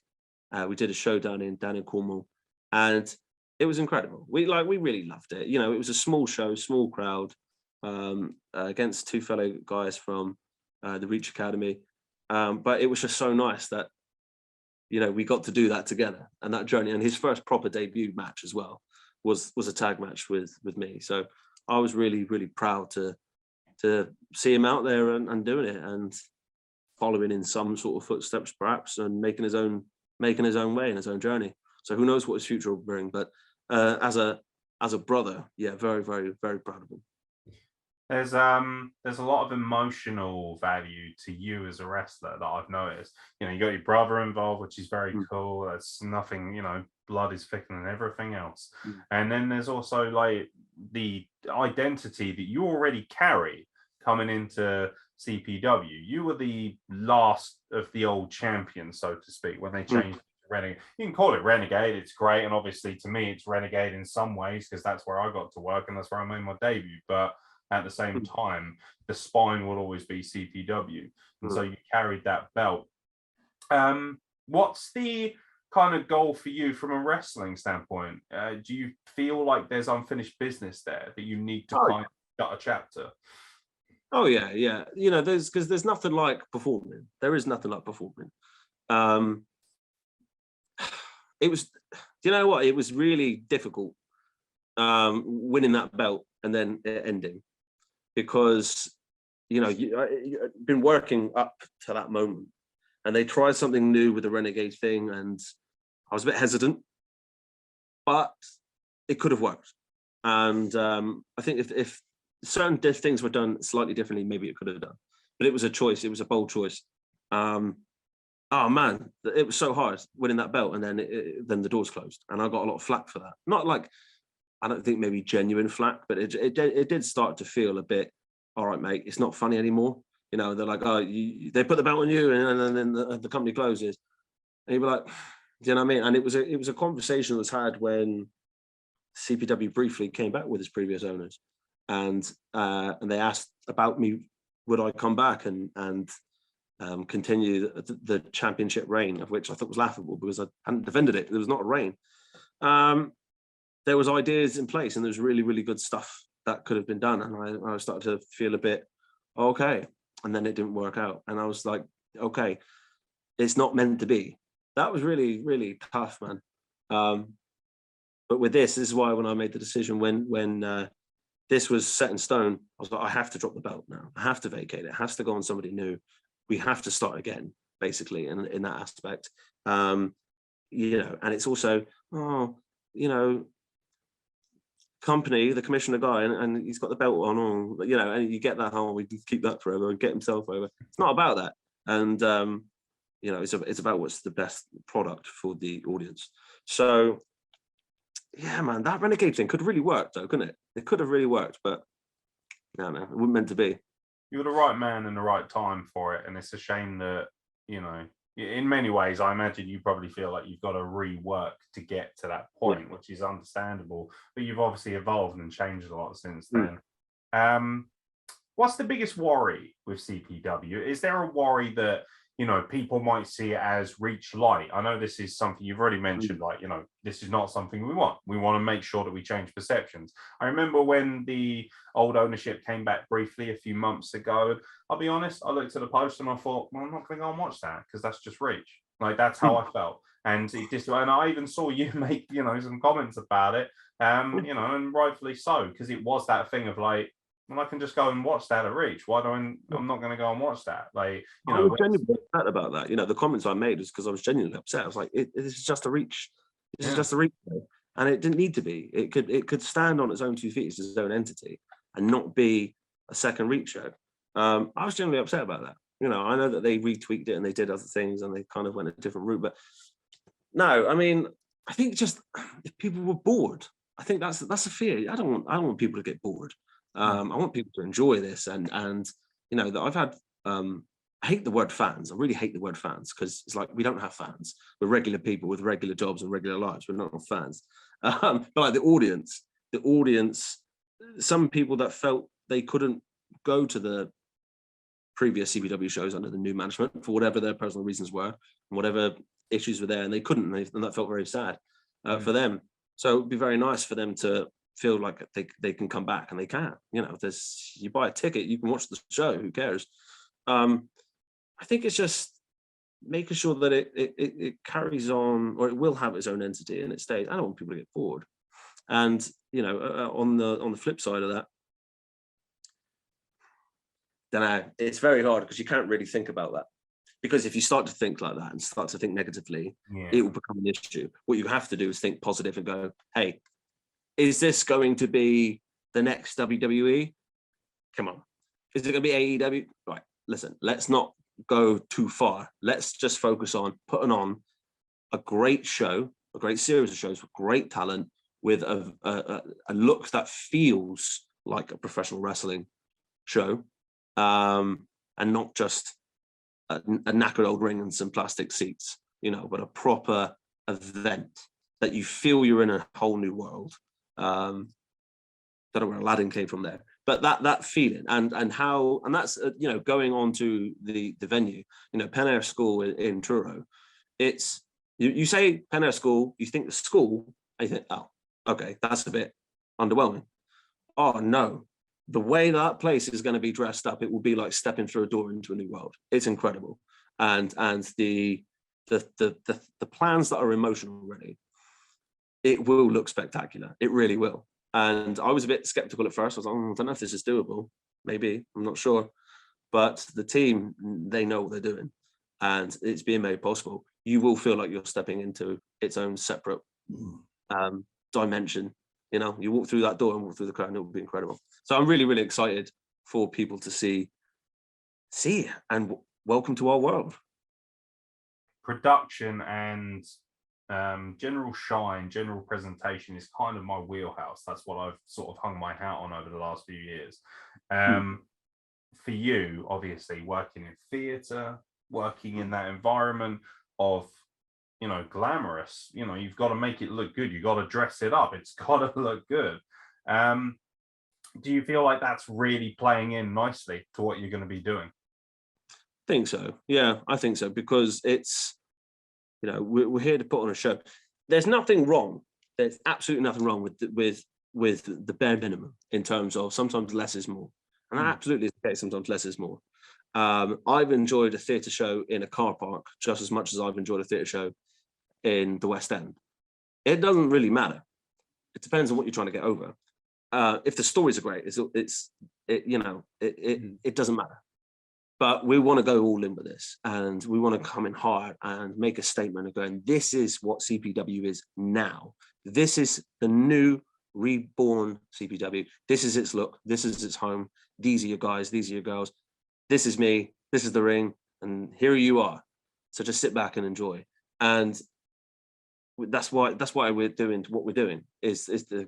we did a show down in Cornwall, and it was incredible. We really loved it. It was a small show, small crowd, against two fellow guys from the Reach Academy, but it was just so nice that we got to do that together, and that journey. And his first proper debut match as well was a tag match with me. So I was really, really proud to see him out there and doing it, and following in some sort of footsteps perhaps, and making his own way in his own journey. So who knows what his future will bring, but as a brother, yeah, very, very, very proud of him. There's a lot of emotional value to you as a wrestler that I've noticed. You got your brother involved, which is very cool. That's nothing, blood is thicker than everything else. And then there's also like the identity that you already carry coming into CPW. You were the last of the old champions, so to speak, when they changed Renegade. You can call it Renegade, it's great, and obviously to me it's Renegade in some ways, because that's where I got to work and that's where I made my debut. But at the same time, the spine will always be CPW, and so you carried that belt. What's the kind of goal for you from a wrestling standpoint? Do you feel like there's unfinished business there that you need to kind of shut a chapter? Oh yeah. There's nothing like performing. There is nothing like performing. it was, do you know what? It was really difficult winning that belt and then it ending, because, you know, you've been working up to that moment, and they tried something new with the Renegade thing, and I was a bit hesitant, but it could have worked. And I think if certain things were done slightly differently, maybe it could have done. But it was a choice. It was a bold choice. Oh man, it was so hard winning that belt, and then the doors closed, and I got a lot of flack for that. Not like, I don't think maybe genuine flack, but it did start to feel a bit, all right, mate, it's not funny anymore. You know, they're like, oh, they put the belt on you, and then the company closes, and you'd be like, do you know what I mean? And it was a conversation that was had when CPW briefly came back with his previous owners, and they asked about me, would I come back and continue the championship reign, of which I thought was laughable because I hadn't defended it. There was not a reign. There was ideas in place, and there was really, really good stuff that could have been done. And I started to feel a bit, okay. And then it didn't work out. And I was like, okay, it's not meant to be. That was really, really tough, man. But with this is why when I made the decision, when this was set in stone, I was like, I have to drop the belt now. I have to vacate it. It has to go on somebody new. We have to start again, basically, in that aspect. You know, and it's also, you know, company, the commissioner guy, and he's got the belt on, you know, and you get that, we can keep that forever and get himself over. It's not about that. And, you know, it's about what's the best product for the audience. So, yeah, man, that Renegade thing could really work, though, couldn't it? It could have really worked, but no, it wasn't meant to be. You were the right man in the right time for it, and it's a shame that, you know, in many ways, I imagine you probably feel like you've got to rework to get to that point, which is understandable. But you've obviously evolved and changed a lot since then. What's the biggest worry with CPW? Is there a worry that, you know, people might see it as reach light? I know this is something you've already mentioned, like, you know, this is not something we want. We want to make sure that we change perceptions. I remember when the old ownership came back briefly a few months ago, I'll be honest, I looked at the post and I thought, well, I'm not going to go and watch that because that's just reach. Like, that's how I felt. And and I even saw you make, you know, some comments about it, you know, and rightfully so, because it was that thing of like, well, I can just go and watch that at Reach. Why do I'm not going to go and watch that? Like, you know, I was genuinely upset about that. You know, the comments I made was because I was genuinely upset. I was like, this is just a Reach. This is just a Reach show. And it didn't need to be. It could stand on its own 2 feet as its own entity and not be a second Reach show. I was genuinely upset about that. You know, I know that they retweaked it and they did other things and they kind of went a different route. But no, I mean, I think just if people were bored, I think that's a fear. I don't want people to get bored. I want people to enjoy this, and you know, that I've had. I hate the word fans. I really hate the word fans because it's like we don't have fans. We're regular people with regular jobs and regular lives. We're not fans. But like the audience, some people that felt they couldn't go to the previous CPW shows under the new management for whatever their personal reasons were and whatever issues were there, and they couldn't, and that felt very sad for them. So it'd be very nice for them to feel like they can come back, and they can. You know, you buy a ticket, you can watch the show. Who cares? I think it's just making sure that it carries on, or it will have its own entity and it stays. I don't want people to get bored. And you know, on the flip side of that, then it's very hard because you can't really think about that. Because if you start to think like that and start to think negatively, it will become an issue. What you have to do is think positive and go, hey, is this going to be the next WWE? Come on. Is it going to be AEW? Right, listen, let's not go too far. Let's just focus on putting on a great show, a great series of shows with great talent, with a look that feels like a professional wrestling show, and not just a knackered old ring and some plastic seats, you know, but a proper event that you feel you're in a whole new world. Don't know where Aladdin came from there, but that feeling and that's you know, going on to the venue, you know, Pen Air School in Truro. It's you say Pen Air School, you think the school, and you think, oh, okay, that's a bit underwhelming. Oh no, the way that place is going to be dressed up, it will be like stepping through a door into a new world. It's incredible, and the the plans that are in motion already, it will look spectacular. It really will. And I was a bit skeptical at first. I was like, I don't know if this is doable. Maybe, I'm not sure. But the team, they know what they're doing, and it's being made possible. You will feel like you're stepping into its own separate dimension. You know, you walk through that door and walk through the crowd, and it will be incredible. So I'm really, really excited for people to see and welcome to our world. Production and general shine, general presentation is kind of my wheelhouse. That's what I've sort of hung my hat on over the last few years. For you, obviously, working in theatre, working in that environment of, you know, glamorous, you know, you've got to make it look good. You've got to dress it up. It's got to look good. Do you feel like that's really playing in nicely to what you're going to be doing? I think so. Yeah, I think so, because it's, you know, we're here to put on a show. There's nothing wrong. There's absolutely nothing wrong with the bare minimum in terms of sometimes less is more. And that absolutely is the case. Sometimes less is more. I've enjoyed a theatre show in a car park just as much as I've enjoyed a theatre show in the West End. It doesn't really matter. It depends on what you're trying to get over. If the stories are great, it doesn't matter. But we want to go all in with this, and we want to come in hard and make a statement of going, this is what CPW is now. This is the new reborn CPW. This is its look. This is its home. These are your guys. These are your girls. This is me. This is the ring. And here you are. So just sit back and enjoy. And that's why we're doing what we're doing is the,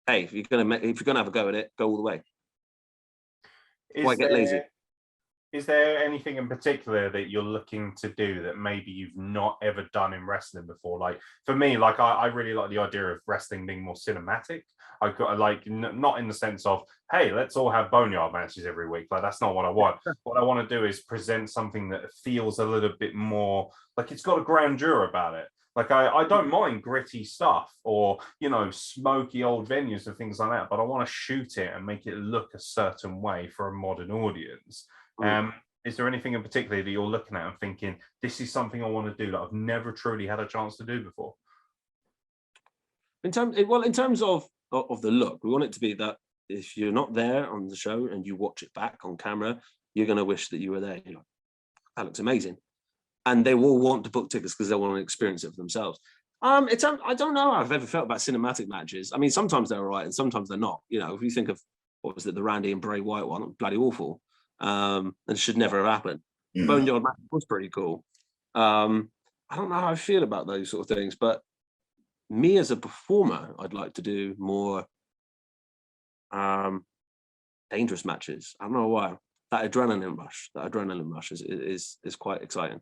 hey, if you're gonna have a go at it, go all the way. Why get lazy? Is there anything in particular that you're looking to do that maybe you've not ever done in wrestling before? Like for me, like I really like the idea of wrestling being more cinematic. I like not in the sense of, hey, let's all have boneyard matches every week. Like that's not what I want. What I want to do is present something that feels a little bit more like it's got a grandeur about it. Like I don't mind gritty stuff or, you know, smoky old venues and things like that, but I want to shoot it and make it look a certain way for a modern audience. Is there anything in particular that you're looking at and thinking, this is something I want to do that I've never truly had a chance to do before? In terms of the look, we want it to be that if you're not there on the show and you watch it back on camera, you're going to wish that you were there. You're like, that looks amazing. And they will want to book tickets because they want to experience it for themselves. I don't know how I've ever felt about cinematic matches. I mean, sometimes they're all right and sometimes they're not. You know, if you think of, what was it, the Randy and Bray Wyatt one, bloody awful. And should never have happened. Boneyard match was pretty cool. I don't know how I feel about those sort of things, but me as a performer, I'd like to do more dangerous matches. I don't know why. That adrenaline rush is quite exciting.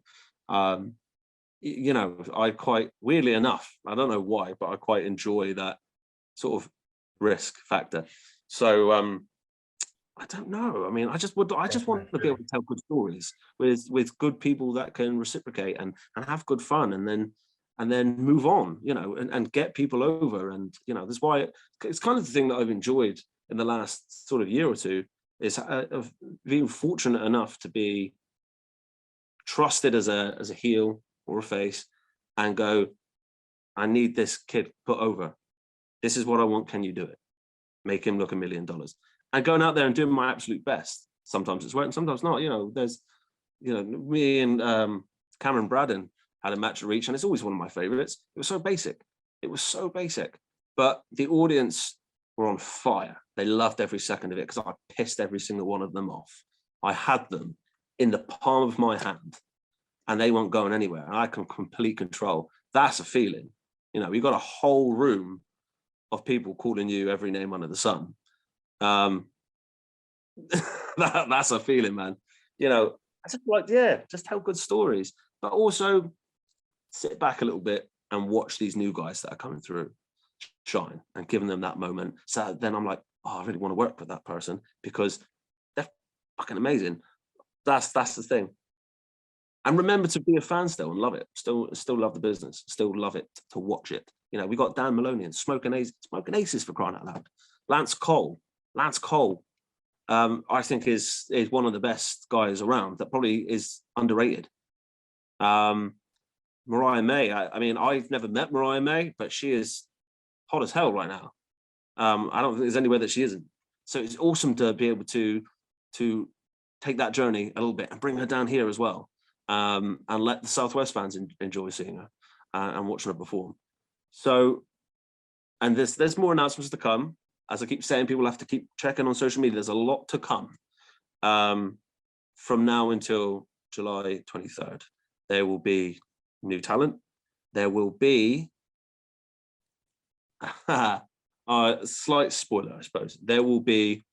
You know, I quite, weirdly enough, I don't know why, but I quite enjoy that sort of risk factor. So I don't know. I mean, I just want to be able to tell good stories with good people that can reciprocate and have good fun, and then move on, you know, and get people over. And, you know, that's why it's kind of the thing that I've enjoyed in the last sort of year or two is of being fortunate enough to be trusted as a heel or a face and go, I need this kid put over. This is what I want. Can you do it? Make him look $1 million. And going out there and doing my absolute best. Sometimes it's working, sometimes not. You know, there's, you know, me and Cameron Braddon had a match at Reach, and it's always one of my favorites. It was so basic. But the audience were on fire. They loved every second of it because I pissed every single one of them off. I had them in the palm of my hand and they weren't going anywhere. And I can complete control. That's a feeling. You know, you've got a whole room of people calling you every name under the sun. That's a feeling, man. You know, I just like, just tell good stories, but also sit back a little bit and watch these new guys that are coming through shine and giving them that moment. So then I'm like, oh, I really want to work with that person because they're fucking amazing. That's the thing. And remember to be a fan still and love it. Still love the business. Still love it to watch it. You know, we got Dan Maloney and Smoking Aces for crying out loud. Lance Cole, I think is one of the best guys around. That probably is underrated. Mariah May. I mean, I've never met Mariah May, but she is hot as hell right now. I don't think there's anywhere that she isn't. So it's awesome to be able to take that journey a little bit and bring her down here as well, and let the Southwest fans enjoy seeing her and watching her perform. So, and there's more announcements to come. As I keep saying, people have to keep checking on social media. There's a lot to come from now until July 23rd. There will be new talent. There will be a slight spoiler, I suppose. There will be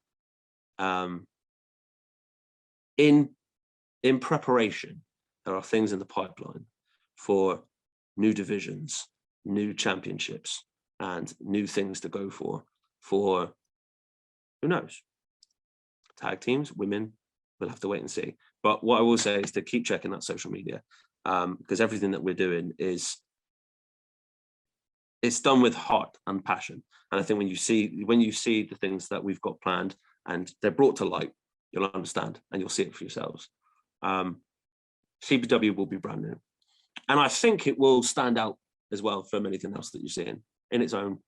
in preparation. There are things in the pipeline for new divisions, new championships, and new things to go for who knows? Tag teams, women, we'll have to wait and see. But what I will say is to keep checking that social media, because everything that we're doing it's done with heart and passion. And I think when you see the things that we've got planned and they're brought to light, you'll understand and you'll see it for yourselves. CPW will be brand new. And I think it will stand out as well from anything else that you're seeing in its own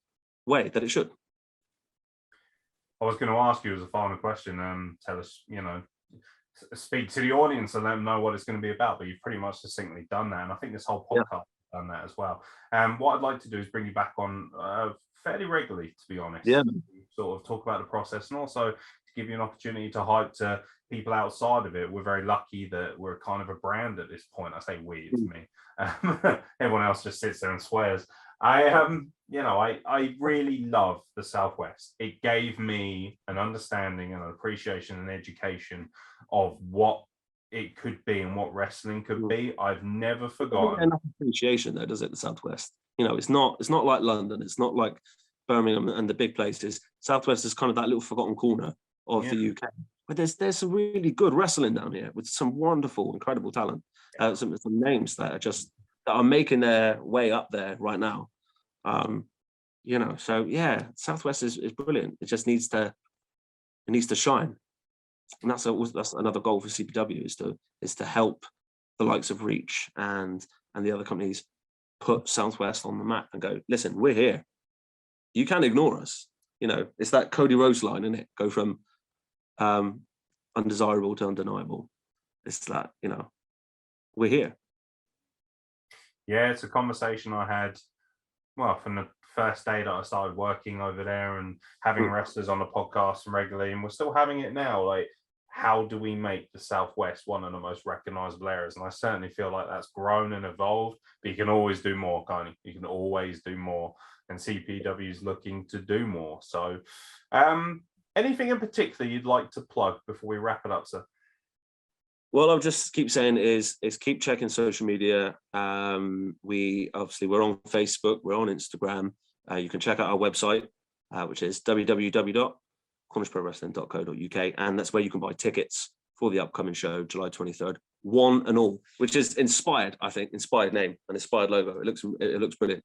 way that it should. I was going to ask you as a final question, tell us, speak to the audience and let them know what it's going to be about, but you've pretty much succinctly done that. And I think this whole podcast has done that as well. What I'd like to do is bring you back on fairly regularly, to be honest. Yeah. Sort of talk about the process and also to give you an opportunity to hype to people outside of it. We're very lucky that we're kind of a brand at this point. I say we, it's me. Everyone else just sits there and swears. I really love the Southwest. It gave me an understanding and an appreciation and education of what it could be and what wrestling could be. I've never forgotten. Enough appreciation though, does it? The Southwest. It's not like London. It's not like Birmingham and the big places. Southwest is kind of that little forgotten corner of the UK. But there's some really good wrestling down here with some wonderful, incredible talent. Some names that are making their way up there right now. So yeah, Southwest is brilliant. It just needs to shine. And that's another goal for CPW is to help the likes of Reach and the other companies put Southwest on the map and go, listen, we're here. You can't ignore us. It's that Cody Rhodes line, isn't it? Go from undesirable to undeniable. It's that, we're here. Yeah, it's a conversation I had, from the first day that I started working over there and having wrestlers on the podcast regularly, and we're still having it now. Like, how do we make the Southwest one of the most recognizable areas? And I certainly feel like that's grown and evolved, but you can always do more, can't you? You can always do more, and CPW is looking to do more. So anything in particular you'd like to plug before we wrap it up, sir? Well, I'll just keep saying is keep checking social media. We're on Facebook, we're on Instagram. You can check out our website, which is www.cornishprowrestling.co.uk, and that's where you can buy tickets for the upcoming show, July 23rd. One and all, which is inspired name and inspired logo. It looks brilliant.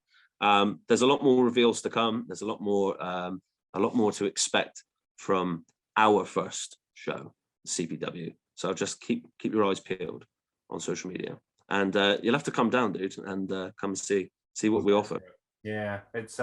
There's a lot more reveals to come. There's a lot more to expect from our first show, CPW. So just keep your eyes peeled on social media, and you'll have to come down, dude, and come and see what we offer. Yeah, it's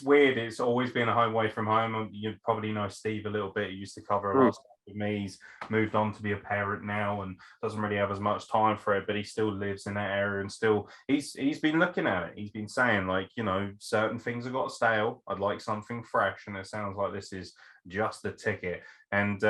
weird. It's always been a home away from home. You probably know Steve a little bit. He used to cover us with me. He's moved on to be a parent now and doesn't really have as much time for it, but he still lives in that area and still he's been looking at it. He's been saying, like, certain things have got stale. I'd like something fresh, and it sounds like this is just the ticket. And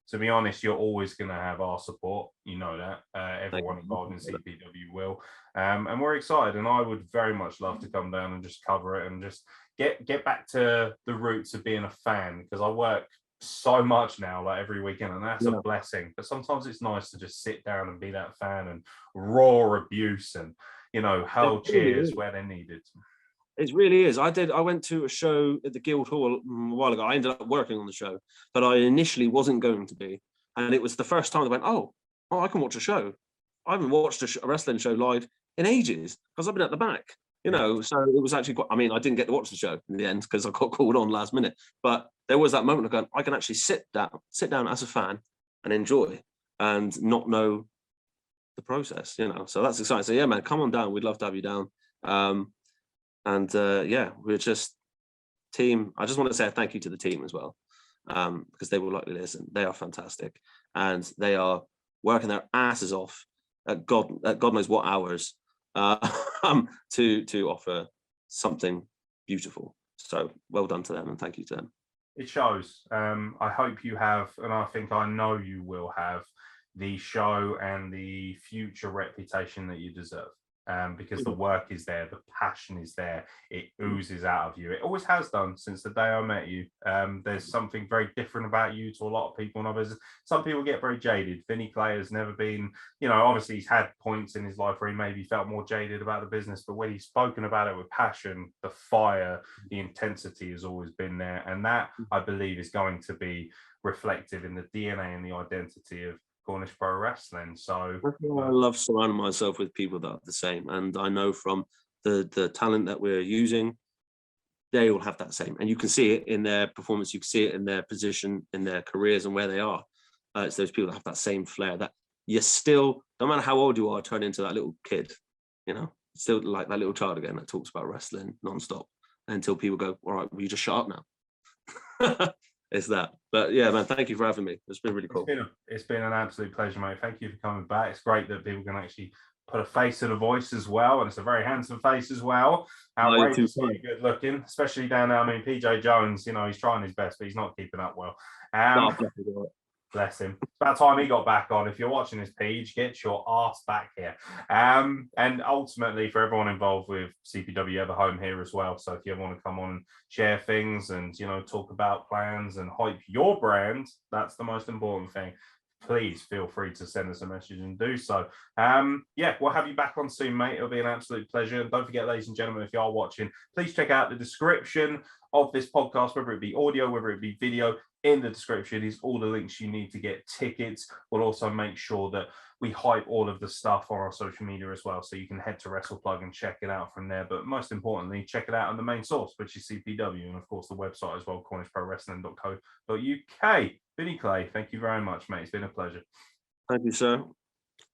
to be honest, you're always going to have our support. You know that. Everyone involved in CPW will. And we're excited. And I would very much love to come down and just cover it and just get back to the roots of being a fan, because I work so much now, like every weekend, and that's a blessing. But sometimes it's nice to just sit down and be that fan and roar abuse and, hurl cheers where they're needed. It really is. I went to a show at the Guildhall a while ago. I ended up working on the show, but I initially wasn't going to be. And it was the first time I went, oh, I can watch a show. I haven't watched a wrestling show live in ages because I've been at the back, So it was actually quite, I didn't get to watch the show in the end because I got called on last minute. But there was that moment of going, I can actually sit down as a fan and enjoy and not know the process, you know. So that's exciting. So yeah, man, come on down. We'd love to have you down. Yeah, we're just team. I just want to say a thank you to the team as well, because they will likely listen. They are fantastic, and they are working their asses off at God knows what hours to offer something beautiful. So well done to them, and thank you to them. It shows. I hope you have, and I know you will have, the show and the future reputation that you deserve. Because the work is there, the passion is there, it oozes out of you. It always has done since the day I met you. There's something very different about you to a lot of people in our business. Some people get very jaded. Vinnie Clay has never been, you know, obviously he's had points in his life where he maybe felt more jaded about the business, but when he's spoken about it with passion, the fire, the intensity has always been there. And that, I believe, is going to be reflective in the DNA and the identity of Cornish Pro Wrestling. So I love surrounding myself with people that are the same, and I know from the talent that we're using, they all have that same, and you can see it in their performance, you can see it in their position, in their careers, and where they are. It's those people that have that same flair, that you're still, no matter how old you are, turn into that little kid, you know, still like that little child again that talks about wrestling nonstop until people go, all right, will you just shut up now? It's that. But yeah, man, thank you for having me. It's been really cool. It's been an absolute pleasure, mate. Thank you for coming back. It's great that people can actually put a face to the voice as well, and it's a very handsome face as well. Outrageously good looking, especially down there. I mean, PJ Jones, you know, he's trying his best, but he's not keeping up well. Bless him. It's about time he got back on. If you're watching this page, get your ass back here. And ultimately, for everyone involved with CPW, you have a home here as well. So if you ever want to come on and share things and, you know, talk about plans and hype your brand, that's the most important thing. Please feel free to send us a message and do so. Yeah, we'll have you back on soon, mate. It'll be an absolute pleasure. And don't forget, ladies and gentlemen, if you are watching, please check out the description of this podcast, whether it be audio, whether it be video. In the description is all the links you need to get tickets. We'll also make sure that we hype all of the stuff on our social media as well, so you can head to Wrestle Plug and check it out from there. But most importantly, check it out on the main source, which is CPW, and of course the website as well, cornishprowrestling.co.uk. Vinnie Clay, thank you very much, mate. It's been a pleasure. Thank you, sir.